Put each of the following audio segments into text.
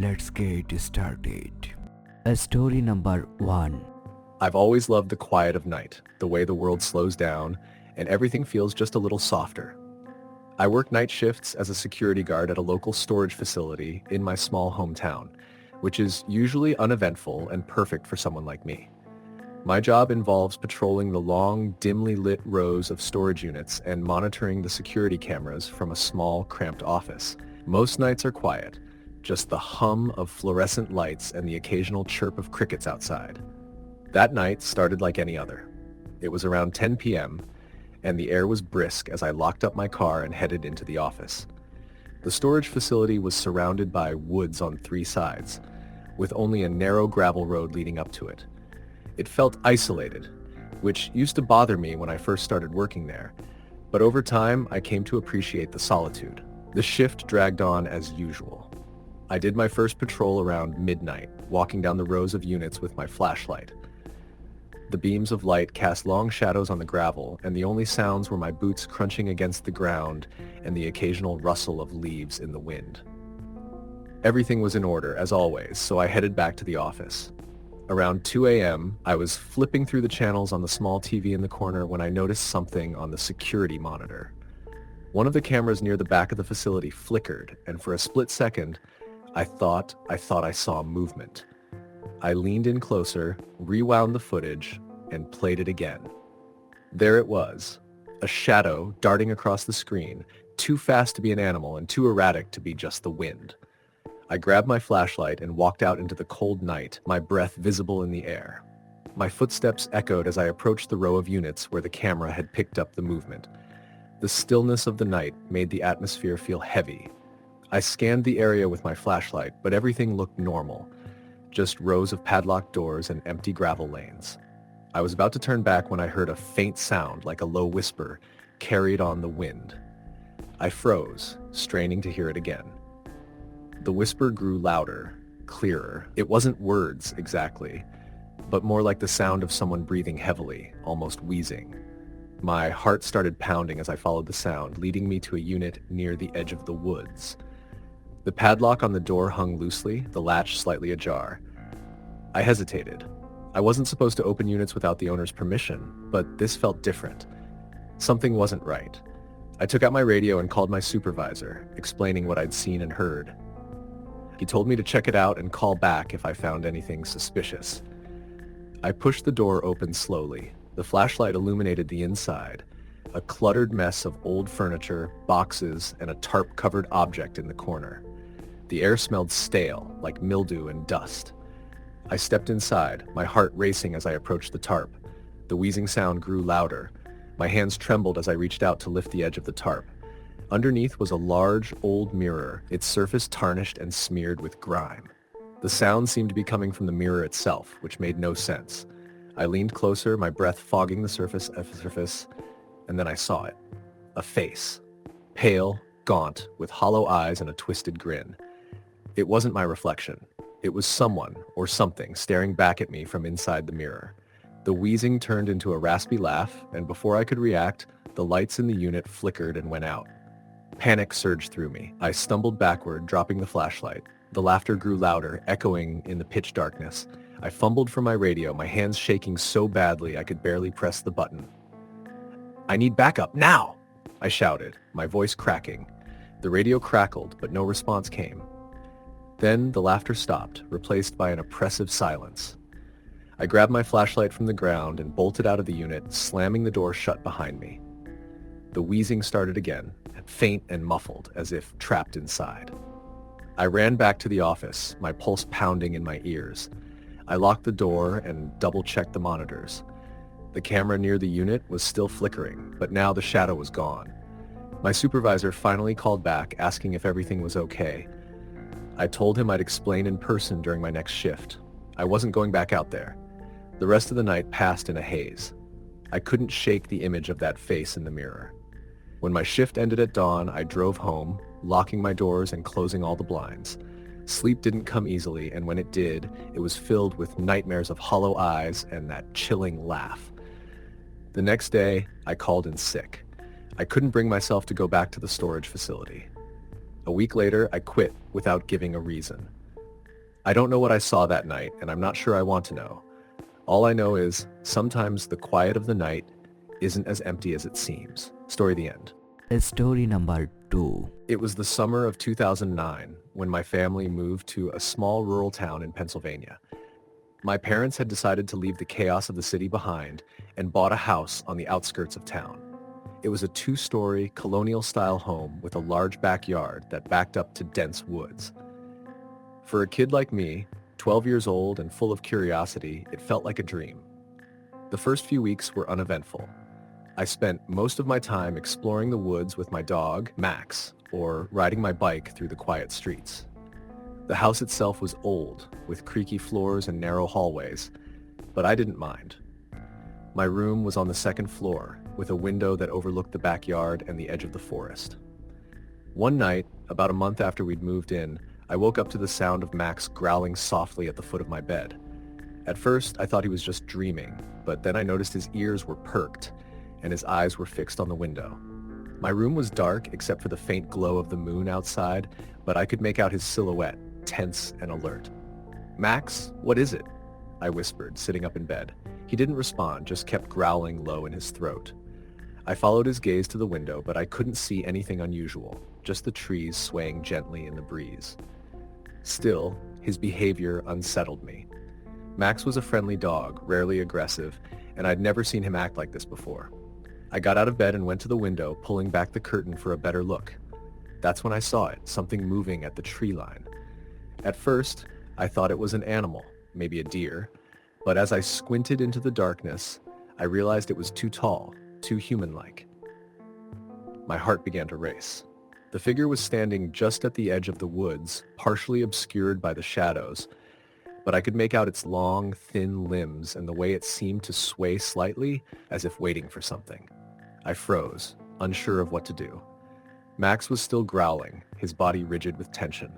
Let's get started. Story number 1. I've always loved the quiet of night, the way the world slows down, and everything feels just a little softer. I work night shifts as a security guard at a local storage facility in my small hometown, which is usually uneventful and perfect for someone like me. My job involves patrolling the long, dimly lit rows of storage units and monitoring the security cameras from a small, cramped office. Most nights are quiet, just the hum of fluorescent lights and the occasional chirp of crickets outside. That night started like any other. It was around 10 p.m., and the air was brisk as I locked up my car and headed into the office. The storage facility was surrounded by woods on 3 sides, with only a narrow gravel road leading up to it. It felt isolated, which used to bother me when I first started working there, but over time I came to appreciate the solitude. The shift dragged on as usual. I did my first patrol around midnight, walking down the rows of units with my flashlight. The beams of light cast long shadows on the gravel, and the only sounds were my boots crunching against the ground and the occasional rustle of leaves in the wind. Everything was in order, as always, so I headed back to the office. Around 2 a.m., I was flipping through the channels on the small TV in the corner when I noticed something on the security monitor. One of the cameras near the back of the facility flickered, and for a split second, I thought I saw movement. I leaned in closer, rewound the footage, and played it again. There it was, a shadow darting across the screen, too fast to be an animal and too erratic to be just the wind. I grabbed my flashlight and walked out into the cold night, my breath visible in the air. My footsteps echoed as I approached the row of units where the camera had picked up the movement. The stillness of the night made the atmosphere feel heavy. I scanned the area with my flashlight, but everything looked normal. Just rows of padlocked doors and empty gravel lanes. I was about to turn back when I heard a faint sound like a low whisper carried on the wind. I froze, straining to hear it again. The whisper grew louder, clearer. It wasn't words exactly, but more like the sound of someone breathing heavily, almost wheezing. My heart started pounding as I followed the sound, leading me to a unit near the edge of the woods. The padlock on the door hung loosely, the latch slightly ajar. I hesitated. I wasn't supposed to open units without the owner's permission, but this felt different. Something wasn't right. I took out my radio and called my supervisor, explaining what I'd seen and heard. He told me to check it out and call back if I found anything suspicious. I pushed the door open slowly. The flashlight illuminated the inside, a cluttered mess of old furniture, boxes, and a tarp-covered object in the corner. The air smelled stale, like mildew and dust. I stepped inside, my heart racing as I approached the tarp. The wheezing sound grew louder. My hands trembled as I reached out to lift the edge of the tarp. Underneath was a large, old mirror, its surface tarnished and smeared with grime. The sound seemed to be coming from the mirror itself, which made no sense. I leaned closer, my breath fogging the surface, and then I saw it. A face. Pale, gaunt, with hollow eyes and a twisted grin. It wasn't my reflection. It was someone, or something, staring back at me from inside the mirror. The wheezing turned into a raspy laugh, and before I could react, the lights in the unit flickered and went out. Panic surged through me. I stumbled backward, dropping the flashlight. The laughter grew louder, echoing in the pitch darkness. I fumbled for my radio, my hands shaking so badly I could barely press the button. "I need backup, now!" I shouted, my voice cracking. The radio crackled, but no response came. Then the laughter stopped, replaced by an oppressive silence. I grabbed my flashlight from the ground and bolted out of the unit, slamming the door shut behind me. The wheezing started again, faint and muffled, as if trapped inside. I ran back to the office, my pulse pounding in my ears. I locked the door and double-checked the monitors. The camera near the unit was still flickering, but now the shadow was gone. My supervisor finally called back, asking if everything was okay. I told him I'd explain in person during my next shift. I wasn't going back out there. The rest of the night passed in a haze. I couldn't shake the image of that face in the mirror. When my shift ended at dawn, I drove home, locking my doors and closing all the blinds. Sleep didn't come easily, and when it did, it was filled with nightmares of hollow eyes and that chilling laugh. The next day, I called in sick. I couldn't bring myself to go back to the storage facility. A week later, I quit without giving a reason. I don't know what I saw that night, and I'm not sure I want to know. All I know is sometimes the quiet of the night isn't as empty as it seems. Story the end. Story number 2. It was the summer of 2009 when my family moved to a small rural town in Pennsylvania. My parents had decided to leave the chaos of the city behind and bought a house on the outskirts of town. It was a 2-story colonial-style home with a large backyard that backed up to dense woods. For a kid like me, 12 years old and full of curiosity, it felt like a dream. The first few weeks were uneventful. I spent most of my time exploring the woods with my dog, Max, or riding my bike through the quiet streets. The house itself was old, with creaky floors and narrow hallways, but I didn't mind. My room was on the second floor, with a window that overlooked the backyard and the edge of the forest. One night, about a month after we'd moved in, I woke up to the sound of Max growling softly at the foot of my bed. At first, I thought he was just dreaming, but then I noticed his ears were perked, and his eyes were fixed on the window. My room was dark except for the faint glow of the moon outside, but I could make out his silhouette, tense and alert. "Max, what is it?" I whispered, sitting up in bed. He didn't respond, just kept growling low in his throat. I followed his gaze to the window, but I couldn't see anything unusual, just the trees swaying gently in the breeze. Still, his behavior unsettled me. Max was a friendly dog, rarely aggressive, and I'd never seen him act like this before. I got out of bed and went to the window, pulling back the curtain for a better look. That's when I saw it, something moving at the tree line. At first, I thought it was an animal, maybe a deer, but as I squinted into the darkness, I realized it was too tall, too human-like. My heart began to race. The figure was standing just at the edge of the woods, partially obscured by the shadows, but I could make out its long, thin limbs and the way it seemed to sway slightly, as if waiting for something. I froze, unsure of what to do. Max was still growling, his body rigid with tension.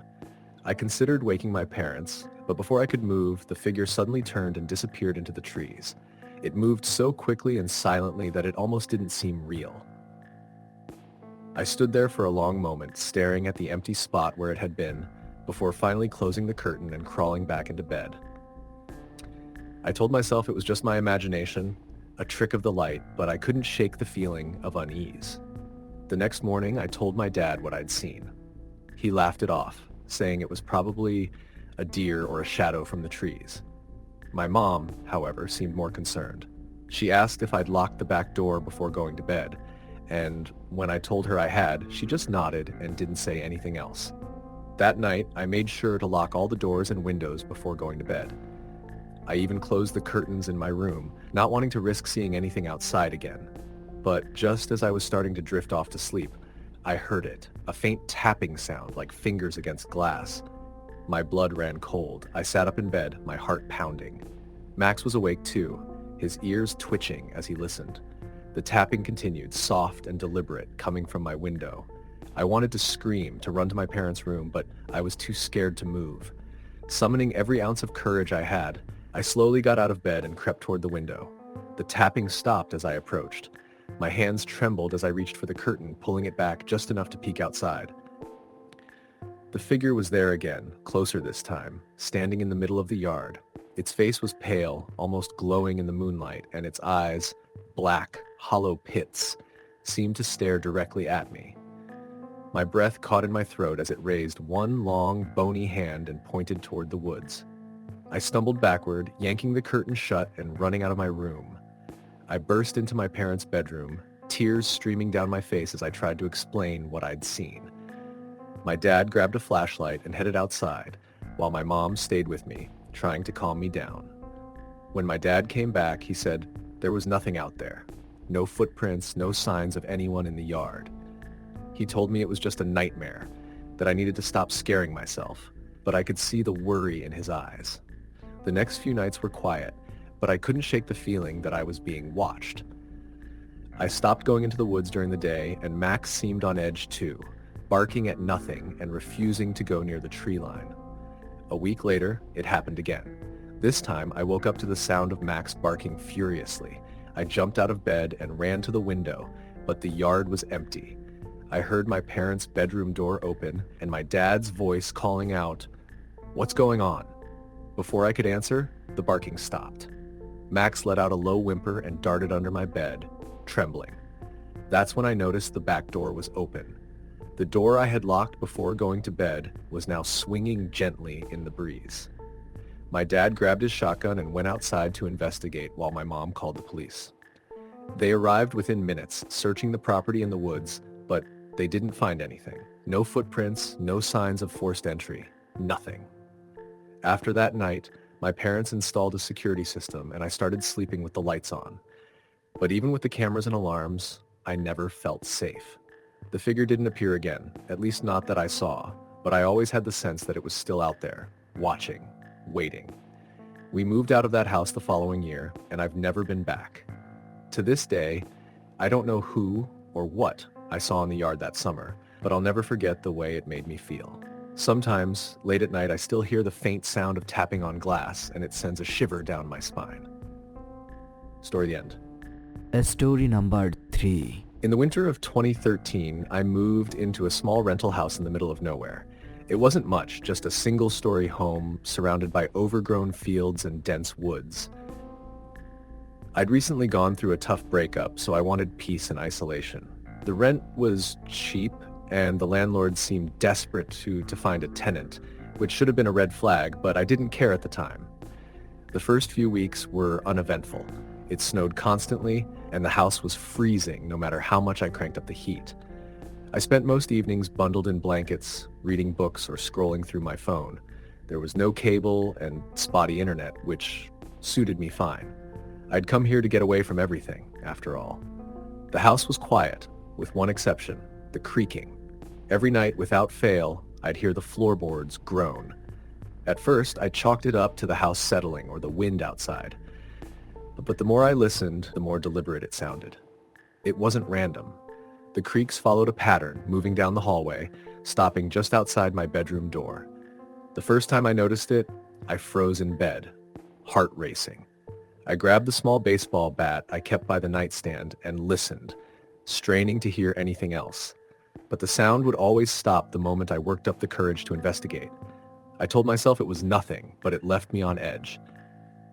I considered waking my parents, but before I could move, the figure suddenly turned and disappeared into the trees. It moved so quickly and silently that it almost didn't seem real. I stood there for a long moment, staring at the empty spot where it had been, before finally closing the curtain and crawling back into bed. I told myself it was just my imagination, a trick of the light, but I couldn't shake the feeling of unease. The next morning, I told my dad what I'd seen. He laughed it off, saying it was probably a deer or a shadow from the trees. My mom, however, seemed more concerned. She asked if I'd locked the back door before going to bed, and when I told her I had, she just nodded and didn't say anything else. That night, I made sure to lock all the doors and windows before going to bed. I even closed the curtains in my room, not wanting to risk seeing anything outside again. But just as I was starting to drift off to sleep, I heard it, a faint tapping sound like fingers against glass. My blood ran cold. I sat up in bed, my heart pounding. Max was awake too, his ears twitching as he listened. The tapping continued, soft and deliberate, coming from my window. I wanted to scream, to run to my parents' room, but I was too scared to move. Summoning every ounce of courage I had, I slowly got out of bed and crept toward the window. The tapping stopped as I approached. My hands trembled as I reached for the curtain, pulling it back just enough to peek outside. The figure was there again, closer this time, standing in the middle of the yard. Its face was pale, almost glowing in the moonlight, and its eyes, black, hollow pits, seemed to stare directly at me. My breath caught in my throat as it raised one long, bony hand and pointed toward the woods. I stumbled backward, yanking the curtain shut and running out of my room. I burst into my parents' bedroom, tears streaming down my face as I tried to explain what I'd seen. My dad grabbed a flashlight and headed outside, while my mom stayed with me, trying to calm me down. When my dad came back, he said there was nothing out there. No footprints, no signs of anyone in the yard. He told me it was just a nightmare, that I needed to stop scaring myself, but I could see the worry in his eyes. The next few nights were quiet, but I couldn't shake the feeling that I was being watched. I stopped going into the woods during the day, and Max seemed on edge too, barking at nothing and refusing to go near the tree line. A week later, it happened again. This time, I woke up to the sound of Max barking furiously. I jumped out of bed and ran to the window, but the yard was empty. I heard my parents' bedroom door open and my dad's voice calling out, "What's going on?" Before I could answer, the barking stopped. Max let out a low whimper and darted under my bed, trembling. That's when I noticed the back door was open. The door I had locked before going to bed was now swinging gently in the breeze. My dad grabbed his shotgun and went outside to investigate while my mom called the police. They arrived within minutes, searching the property in the woods, but they didn't find anything. No footprints, no signs of forced entry, nothing. After that night, my parents installed a security system and I started sleeping with the lights on. But even with the cameras and alarms, I never felt safe. The figure didn't appear again, at least not that I saw, but I always had the sense that it was still out there, watching, waiting. We moved out of that house the following year, and I've never been back. To this day, I don't know who or what I saw in the yard that summer, but I'll never forget the way it made me feel. Sometimes, late at night, I still hear the faint sound of tapping on glass, and it sends a shiver down my spine. Story the end. Story number 3. In the winter of 2013, I moved into a small rental house in the middle of nowhere. It wasn't much, just a single-story home surrounded by overgrown fields and dense woods. I'd recently gone through a tough breakup, so I wanted peace and isolation. The rent was cheap, and the landlord seemed desperate to find a tenant, which should have been a red flag, but I didn't care at the time. The first few weeks were uneventful. It snowed constantly, and the house was freezing no matter how much I cranked up the heat. I spent most evenings bundled in blankets, reading books or scrolling through my phone. There was no cable and spotty internet, which suited me fine. I'd come here to get away from everything, after all. The house was quiet, with one exception, the creaking. Every night, without fail, I'd hear the floorboards groan. At first, I chalked it up to the house settling or the wind outside. But the more I listened, the more deliberate it sounded. It wasn't random. The creaks followed a pattern, moving down the hallway, stopping just outside my bedroom door. The first time I noticed it, I froze in bed, heart racing. I grabbed the small baseball bat I kept by the nightstand and listened, straining to hear anything else. But the sound would always stop the moment I worked up the courage to investigate. I told myself it was nothing, but it left me on edge.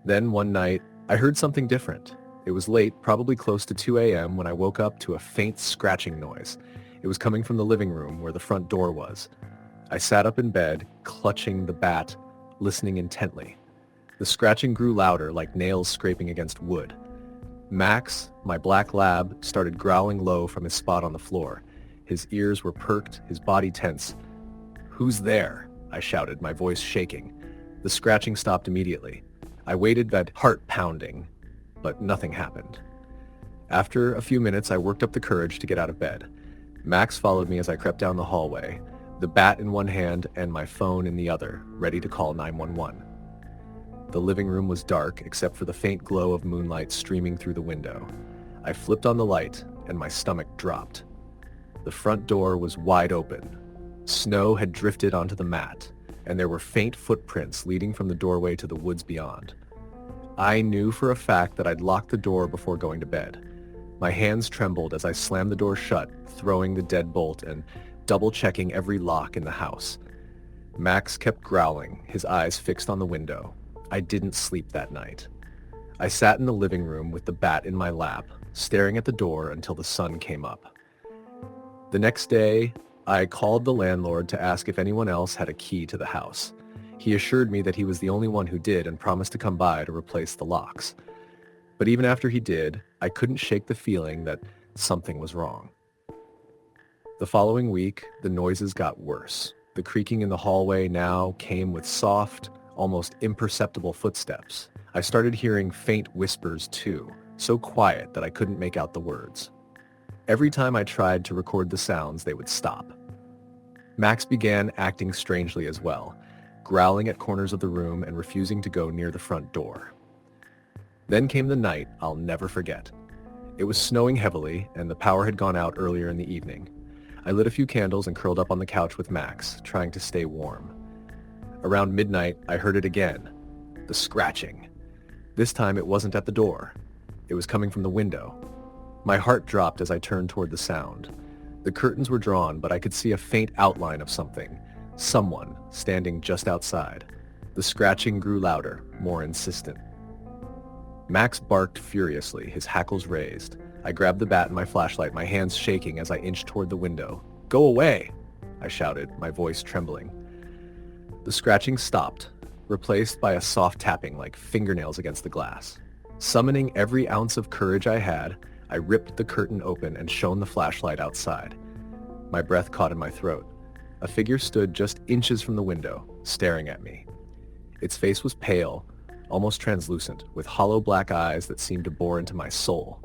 Then one night, I heard something different. It was late, probably close to 2 a.m. when I woke up to a faint scratching noise. It was coming from the living room where the front door was. I sat up in bed, clutching the bat, listening intently. The scratching grew louder, like nails scraping against wood. Max, my black lab, started growling low from his spot on the floor. His ears were perked, his body tense. "Who's there?" I shouted, my voice shaking. The scratching stopped immediately. I waited, that heart pounding, but nothing happened. After a few minutes, I worked up the courage to get out of bed. Max followed me as I crept down the hallway, the bat in one hand and my phone in the other, ready to call 911. The living room was dark except for the faint glow of moonlight streaming through the window. I flipped on the light and my stomach dropped. The front door was wide open. Snow had drifted onto the mat, and there were faint footprints leading from the doorway to the woods beyond. I knew for a fact that I'd locked the door before going to bed. My hands trembled as I slammed the door shut, throwing the deadbolt and double-checking every lock in the house. Max kept growling, his eyes fixed on the window. I didn't sleep that night. I sat in the living room with the bat in my lap, staring at the door until the sun came up. The next day, I called the landlord to ask if anyone else had a key to the house. He assured me that he was the only one who did and promised to come by to replace the locks. But even after he did, I couldn't shake the feeling that something was wrong. The following week, the noises got worse. The creaking in the hallway now came with soft, almost imperceptible footsteps. I started hearing faint whispers too, so quiet that I couldn't make out the words. Every time I tried to record the sounds, they would stop. Max began acting strangely as well, growling at corners of the room and refusing to go near the front door. Then came the night I'll never forget. It was snowing heavily, and the power had gone out earlier in the evening. I lit a few candles and curled up on the couch with Max, trying to stay warm. Around midnight, I heard it again. The scratching. This time it wasn't at the door. It was coming from the window. My heart dropped as I turned toward the sound. The curtains were drawn, but I could see a faint outline of something. Someone standing just outside. The scratching grew louder, more insistent. Max barked furiously, his hackles raised. I grabbed the bat and my flashlight, my hands shaking as I inched toward the window. "Go away!" I shouted, my voice trembling. The scratching stopped, replaced by a soft tapping like fingernails against the glass. Summoning every ounce of courage I had, I ripped the curtain open and shone the flashlight outside. My breath caught in my throat. A figure stood just inches from the window, staring at me. Its face was pale, almost translucent, with hollow black eyes that seemed to bore into my soul.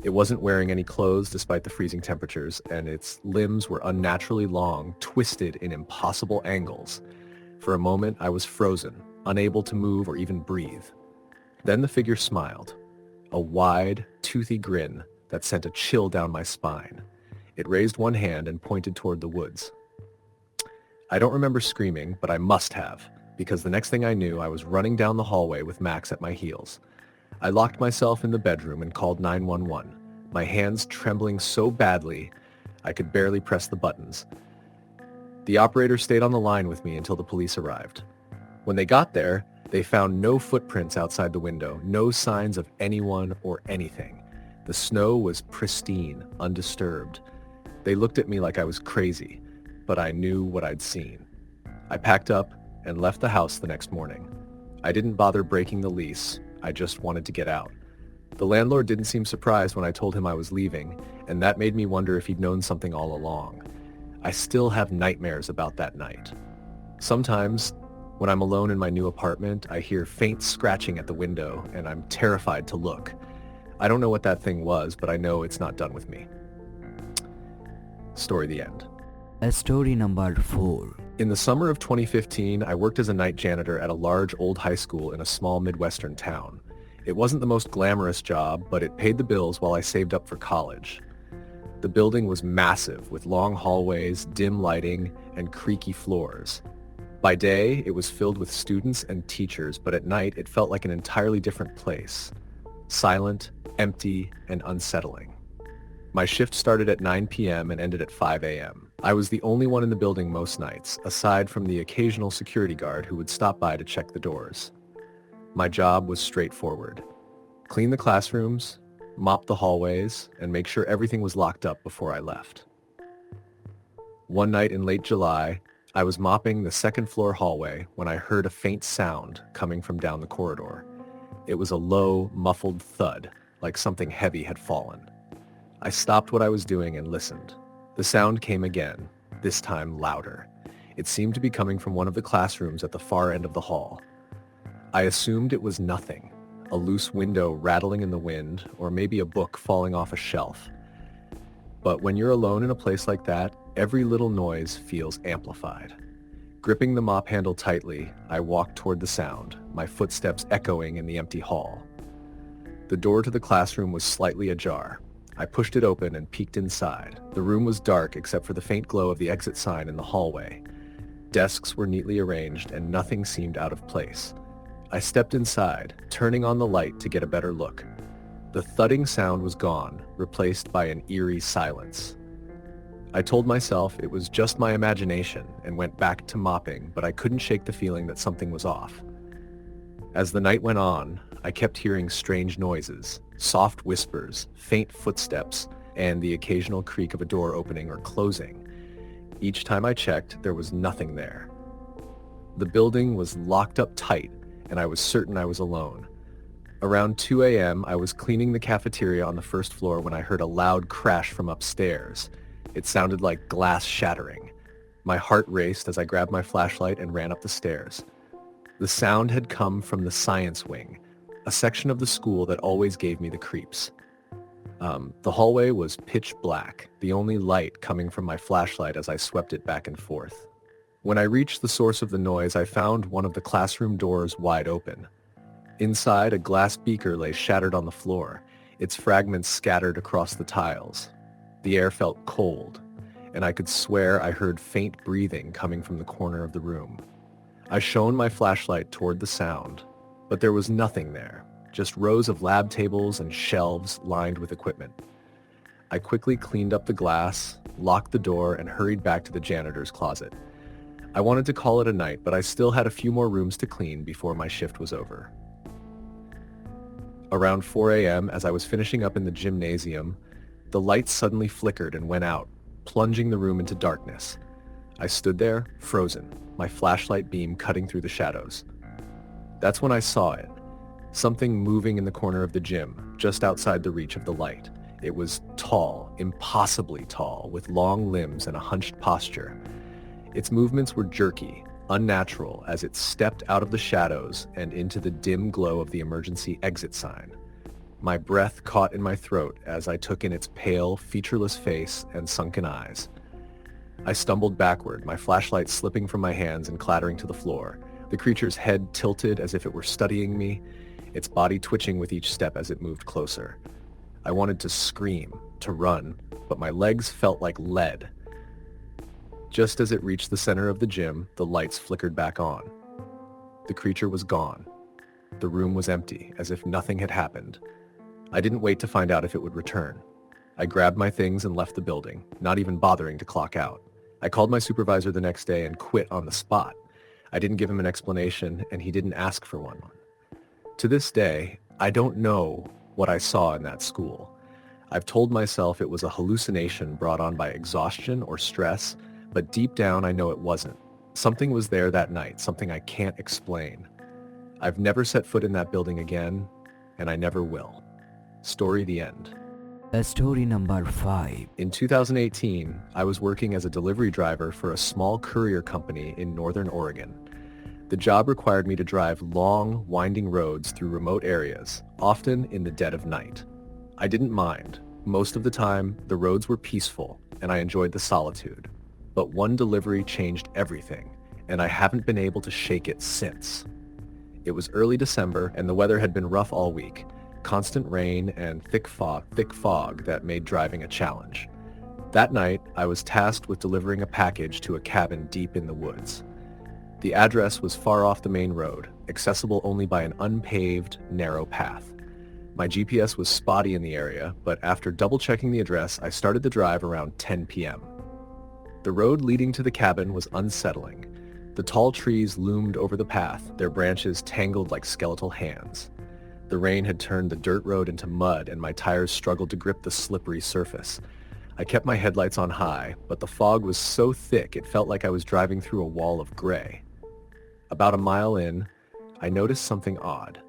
It wasn't wearing any clothes despite the freezing temperatures, and its limbs were unnaturally long, twisted in impossible angles. For a moment, I was frozen, unable to move or even breathe. Then the figure smiled, a wide, toothy grin that sent a chill down my spine. It raised one hand and pointed toward the woods. I don't remember screaming, but I must have, because the next thing I knew, I was running down the hallway with Max at my heels. I locked myself in the bedroom and called 911, my hands trembling so badly I could barely press the buttons. The operator stayed on the line with me until the police arrived. When they got there, they found no footprints outside the window, no signs of anyone or anything. The snow was pristine, undisturbed. They looked at me like I was crazy, but I knew what I'd seen. I packed up and left the house the next morning. I didn't bother breaking the lease, I just wanted to get out. The landlord didn't seem surprised when I told him I was leaving, and that made me wonder if he'd known something all along. I still have nightmares about that night. Sometimes, when I'm alone in my new apartment, I hear faint scratching at the window, and I'm terrified to look. I don't know what that thing was, but I know it's not done with me. Story the end. Story number 4. In the summer of 2015, I worked as a night janitor at a large old high school in a small Midwestern town. It wasn't the most glamorous job, but it paid the bills while I saved up for college. The building was massive, with long hallways, dim lighting, and creaky floors. By day, it was filled with students and teachers, but at night, it felt like an entirely different place. Silent, empty, and unsettling. My shift started at 9 p.m. and ended at 5 a.m. I was the only one in the building most nights, aside from the occasional security guard who would stop by to check the doors. My job was straightforward. Clean the classrooms, mop the hallways, and make sure everything was locked up before I left. One night in late July, I was mopping the second floor hallway when I heard a faint sound coming from down the corridor. It was a low, muffled thud, like something heavy had fallen. I stopped what I was doing and listened. The sound came again, this time louder. It seemed to be coming from one of the classrooms at the far end of the hall. I assumed it was nothing, a loose window rattling in the wind, or maybe a book falling off a shelf. But when you're alone in a place like that, every little noise feels amplified. Gripping the mop handle tightly, I walked toward the sound, my footsteps echoing in the empty hall. The door to the classroom was slightly ajar. I pushed it open and peeked inside. The room was dark except for the faint glow of the exit sign in the hallway. Desks were neatly arranged and nothing seemed out of place. I stepped inside, turning on the light to get a better look. The thudding sound was gone, replaced by an eerie silence. I told myself it was just my imagination and went back to mopping, but I couldn't shake the feeling that something was off. As the night went on, I kept hearing strange noises, soft whispers, faint footsteps, and the occasional creak of a door opening or closing. Each time I checked, there was nothing there. The building was locked up tight, and I was certain I was alone. Around 2 a.m., I was cleaning the cafeteria on the first floor when I heard a loud crash from upstairs. It sounded like glass shattering. My heart raced as I grabbed my flashlight and ran up the stairs. The sound had come from the science wing, a section of the school that always gave me the creeps. The hallway was pitch black, the only light coming from my flashlight as I swept it back and forth. When I reached the source of the noise, I found one of the classroom doors wide open. Inside, a glass beaker lay shattered on the floor, its fragments scattered across the tiles. The air felt cold, and I could swear I heard faint breathing coming from the corner of the room. I shone my flashlight toward the sound, but there was nothing there, just rows of lab tables and shelves lined with equipment. I quickly cleaned up the glass, locked the door, and hurried back to the janitor's closet. I wanted to call it a night, but I still had a few more rooms to clean before my shift was over. Around 4 a.m., as I was finishing up in the gymnasium, the lights suddenly flickered and went out, plunging the room into darkness. I stood there, frozen, my flashlight beam cutting through the shadows. That's when I saw it. Something moving in the corner of the gym, just outside the reach of the light. It was tall, impossibly tall, with long limbs and a hunched posture. Its movements were jerky, unnatural, as it stepped out of the shadows and into the dim glow of the emergency exit sign. My breath caught in my throat as I took in its pale, featureless face and sunken eyes. I stumbled backward, my flashlight slipping from my hands and clattering to the floor. The creature's head tilted as if it were studying me, its body twitching with each step as it moved closer. I wanted to scream, to run, but my legs felt like lead. Just as it reached the center of the gym, the lights flickered back on. The creature was gone. The room was empty, as if nothing had happened. I didn't wait to find out if it would return. I grabbed my things and left the building, not even bothering to clock out. I called my supervisor the next day and quit on the spot. I didn't give him an explanation, and he didn't ask for one. To this day, I don't know what I saw in that school. I've told myself it was a hallucination brought on by exhaustion or stress, but deep down I know it wasn't. Something was there that night, something I can't explain. I've never set foot in that building again, and I never will. Story the end. Story number 5. In 2018, I was working as a delivery driver for a small courier company in Northern Oregon. The job required me to drive long, winding roads through remote areas, often in the dead of night. I didn't mind. Most of the time, the roads were peaceful, and I enjoyed the solitude. But one delivery changed everything, and I haven't been able to shake it since. It was early December, and the weather had been rough all week. Constant rain and thick fog that made driving a challenge. That night, I was tasked with delivering a package to a cabin deep in the woods. The address was far off the main road, accessible only by an unpaved, narrow path. My GPS was spotty in the area, but after double-checking the address, I started the drive around 10 p.m. The road leading to the cabin was unsettling. The tall trees loomed over the path, their branches tangled like skeletal hands. The rain had turned the dirt road into mud, and my tires struggled to grip the slippery surface. I kept my headlights on high, but the fog was so thick it felt like I was driving through a wall of gray. About a mile in, I noticed something odd.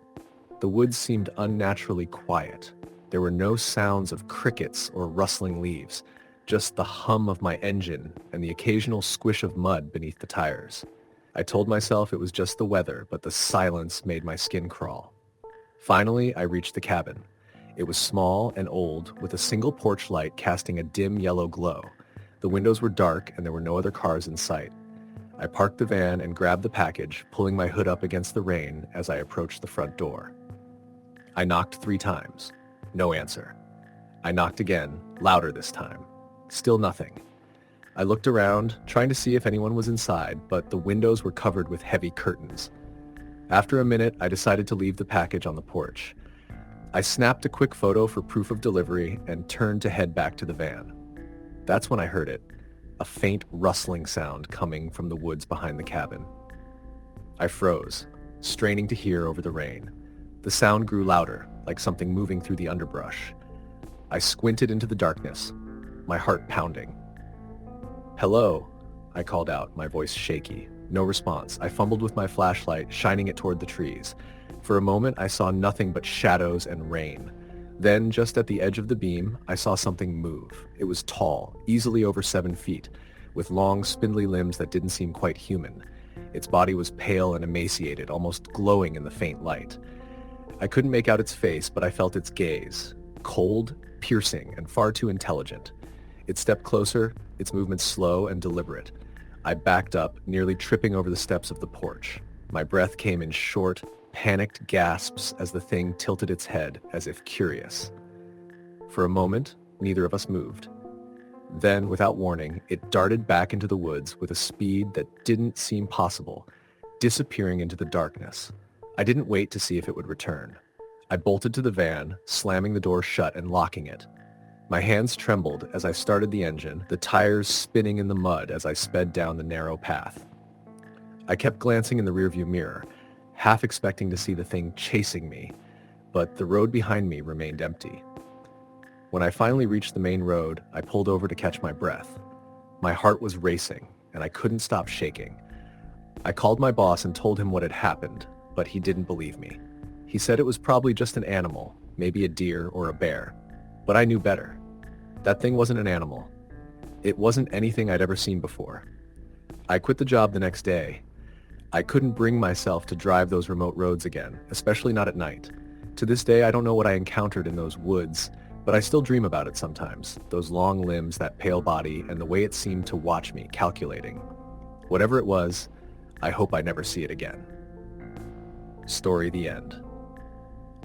The woods seemed unnaturally quiet. There were no sounds of crickets or rustling leaves, just the hum of my engine and the occasional squish of mud beneath the tires. I told myself it was just the weather, but the silence made my skin crawl. Finally, I reached the cabin. It was small and old, with a single porch light casting a dim yellow glow. The windows were dark and there were no other cars in sight. I parked the van and grabbed the package, pulling my hood up against the rain as I approached the front door. I knocked 3 times. No answer. I knocked again, louder this time. Still nothing. I looked around, trying to see if anyone was inside, but the windows were covered with heavy curtains. After a minute, I decided to leave the package on the porch. I snapped a quick photo for proof of delivery and turned to head back to the van. That's when I heard it, a faint rustling sound coming from the woods behind the cabin. I froze, straining to hear over the rain. The sound grew louder, like something moving through the underbrush. I squinted into the darkness, my heart pounding. "Hello," I called out, my voice shaky. No response. I fumbled with my flashlight, shining it toward the trees. For a moment, I saw nothing but shadows and rain. Then, just at the edge of the beam, I saw something move. It was tall, easily over 7 feet, with long, spindly limbs that didn't seem quite human. Its body was pale and emaciated, almost glowing in the faint light. I couldn't make out its face, but I felt its gaze. Cold, piercing, and far too intelligent. It stepped closer, its movements slow and deliberate. I backed up, nearly tripping over the steps of the porch. My breath came in short, panicked gasps as the thing tilted its head, as if curious. For a moment, neither of us moved. Then, without warning, it darted back into the woods with a speed that didn't seem possible, disappearing into the darkness. I didn't wait to see if it would return. I bolted to the van, slamming the door shut and locking it. My hands trembled as I started the engine, the tires spinning in the mud as I sped down the narrow path. I kept glancing in the rearview mirror, half expecting to see the thing chasing me, but the road behind me remained empty. When I finally reached the main road, I pulled over to catch my breath. My heart was racing, and I couldn't stop shaking. I called my boss and told him what had happened, but he didn't believe me. He said it was probably just an animal, maybe a deer or a bear. But I knew better. That thing wasn't an animal. It wasn't anything I'd ever seen before. I quit the job the next day. I couldn't bring myself to drive those remote roads again, especially not at night. To this day, I don't know what I encountered in those woods, but I still dream about it sometimes. Those long limbs, that pale body, and the way it seemed to watch me, calculating. Whatever it was, I hope I never see it again. Story the end.